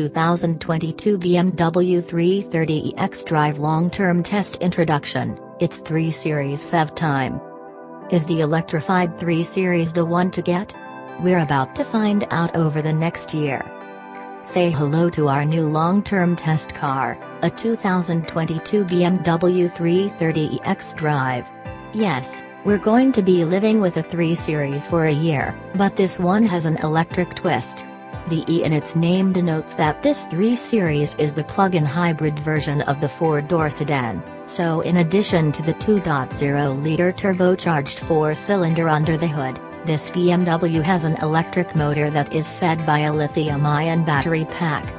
2022 BMW 330e xDrive long-term test introduction. It's 3 Series PHEV time. Is the electrified 3 Series the one to get? We're about to find out over the next year. Say hello to our new long-term test car, a 2022 BMW 330e xDrive. Yes, we're going to be living with a 3 Series for a year, but this one has an electric twist. The E in its name denotes that this 3 Series is the plug-in hybrid version of the 4-door sedan, so in addition to the 2.0-liter turbocharged 4-cylinder under the hood, this BMW has an electric motor that is fed by a lithium-ion battery pack.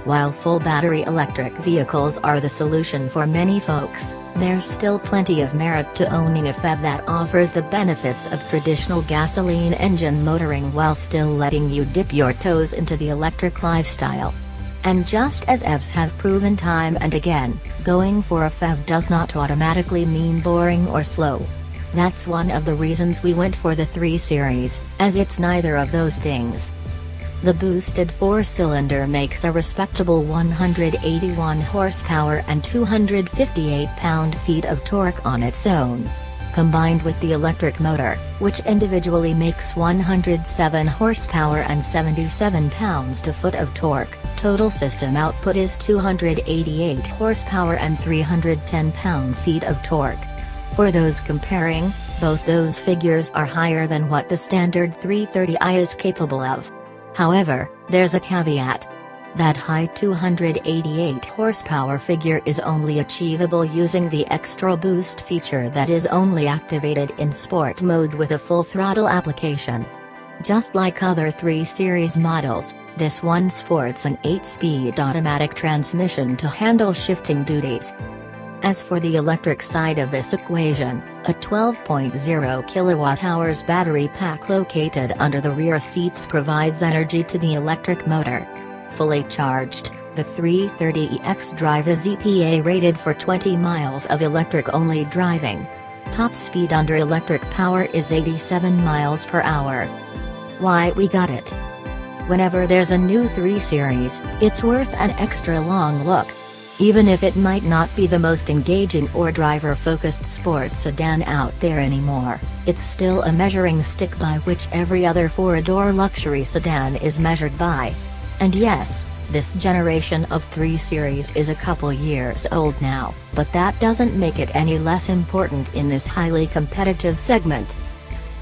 While full battery electric vehicles are the solution for many folks, there's still plenty of merit to owning a PHEV that offers the benefits of traditional gasoline engine motoring while still letting you dip your toes into the electric lifestyle. And just as EVs have proven time and again, going for a PHEV does not automatically mean boring or slow. That's one of the reasons we went for the 3 Series, as it's neither of those things. The boosted 4-cylinder makes a respectable 181 horsepower and 258 pound-feet of torque on its own. Combined with the electric motor, which individually makes 107 horsepower and 77 pounds-to-foot of torque, total system output is 288 horsepower and 310 pound-feet of torque. For those comparing, both those figures are higher than what the standard 330i is capable of. However, there's a caveat. That high 288 horsepower figure is only achievable using the extra boost feature that is only activated in sport mode with a full throttle application. Just like other 3 Series models, this one sports an 8-speed automatic transmission to handle shifting duties. As for the electric side of this equation, a 12.0 kWh battery pack located under the rear seats provides energy to the electric motor. Fully charged, the 330e xDrive is EPA rated for 20 miles of electric-only driving. Top speed under electric power is 87 miles per hour. Why we got it? Whenever there's a new 3 Series, it's worth an extra long look. Even if it might not be the most engaging or driver-focused sports sedan out there anymore, it's still a measuring stick by which every other 4-door luxury sedan is measured by. And yes, this generation of 3 Series is a couple years old now, but that doesn't make it any less important in this highly competitive segment.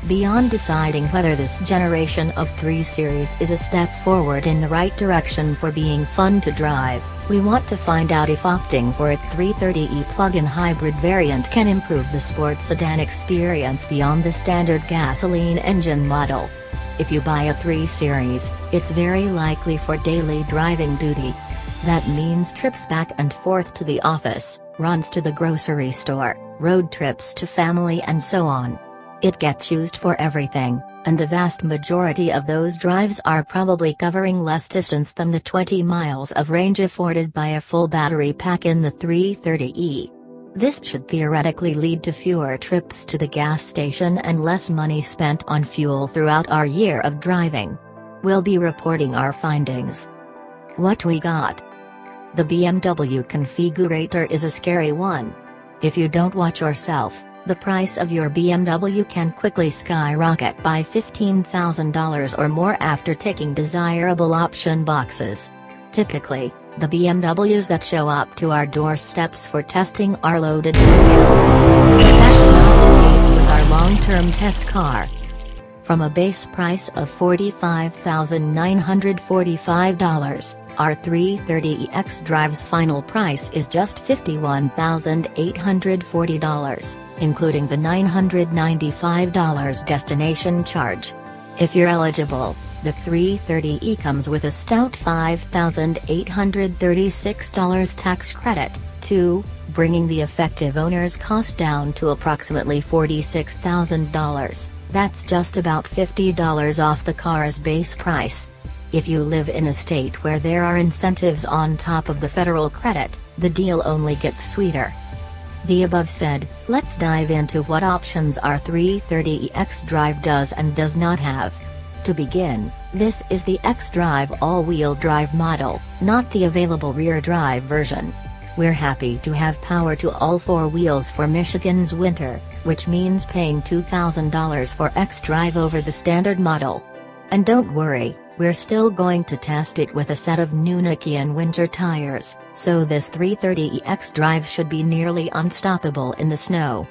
Beyond deciding whether this generation of 3 Series is a step forward in the right direction for being fun to drive, we want to find out if opting for its 330e plug-in hybrid variant can improve the sports sedan experience beyond the standard gasoline engine model. If you buy a 3 Series, it's very likely for daily driving duty. That means trips back and forth to the office, runs to the grocery store, road trips to family and so on. It gets used for everything, and the vast majority of those drives are probably covering less distance than the 20 miles of range afforded by a full battery pack in the 330e. This should theoretically lead to fewer trips to the gas station and less money spent on fuel throughout our year of driving. We'll be reporting our findings. What we got? The Bmw Configurator is a scary one. If you don't watch yourself, the price of your BMW can quickly skyrocket by $15,000 or more after ticking desirable option boxes. Typically, the BMWs that show up to our doorsteps for testing are loaded to the gills. But that's not the case with our long-term test car. From a base price of $45,945, our 330e xDrive's final price is just $51,840, including the $995 destination charge. If you're eligible, the 330e comes with a stout $5,836 tax credit, too, bringing the effective owner's cost down to approximately $46,000. That's just about $50 off the car's base price. If you live in a state where there are incentives on top of the federal credit, the deal only gets sweeter. The above said, let's dive into what options our 330e xDrive does and does not have. To begin, this is the xDrive all-wheel drive model, not the available rear drive version. We're happy to have power to all four wheels for Michigan's winter, which means paying $2,000 for xDrive over the standard model. And don't worry, we're still going to test it with a set of new Nokian winter tires, so this 330e xDrive should be nearly unstoppable in the snow.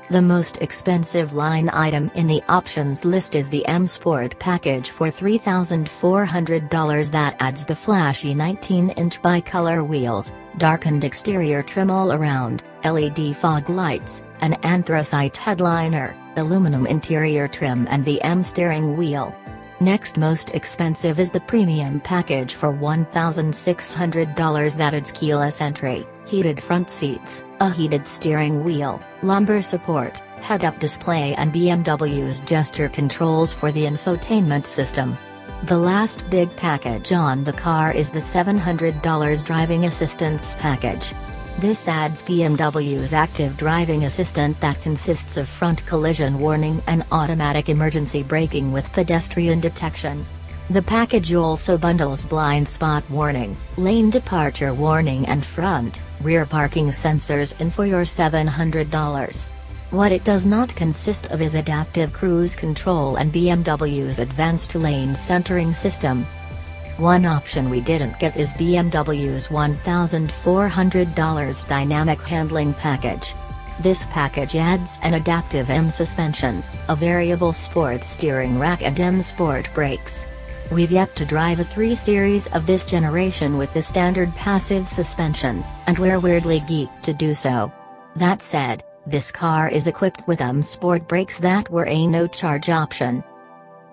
The most expensive line item in the options list is the M Sport package for $3,400 that adds the flashy 19-inch bicolor wheels, darkened exterior trim all around, LED fog lights, an anthracite headliner, aluminum interior trim and the M steering wheel. Next most expensive is the premium package for $1,600 that adds keyless entry, heated front seats, a heated steering wheel, lumbar support, head-up display and BMW's gesture controls for the infotainment system. The last big package on the car is the $700 driving assistance package. This adds BMW's active driving assistant that consists of front collision warning and automatic emergency braking with pedestrian detection. The package also bundles blind spot warning, lane departure warning and front, rear parking sensors in for your $700. What it does not consist of is adaptive cruise control and BMW's advanced lane centering system. One option we didn't get is BMW's $1,400 dynamic handling package. This package adds an adaptive M suspension, a variable sport steering rack and M Sport brakes. We've yet to drive a 3 Series of this generation with the standard passive suspension, and we're weirdly geeked to do so. That said, this car is equipped with M Sport brakes that were a no-charge option.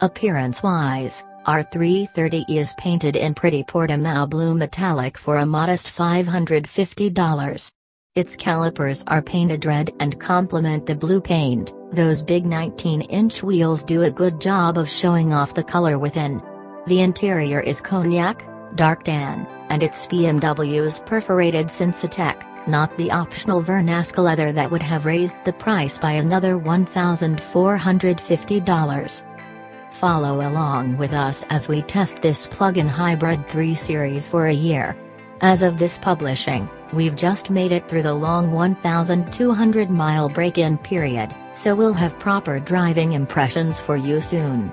Appearance-wise, our 330e is painted in pretty Portimao blue metallic for a modest $550. Its calipers are painted red and complement the blue paint. Those big 19-inch wheels do a good job of showing off the color within. The interior is cognac, dark tan, and it's BMW's perforated Synthetech, not the optional Vernasca leather that would have raised the price by another $1,450. Follow along with us as we test this plug-in hybrid 3 Series for a year. As of this publishing, we've just made it through the long 1,200-mile break-in period, so we'll have proper driving impressions for you soon.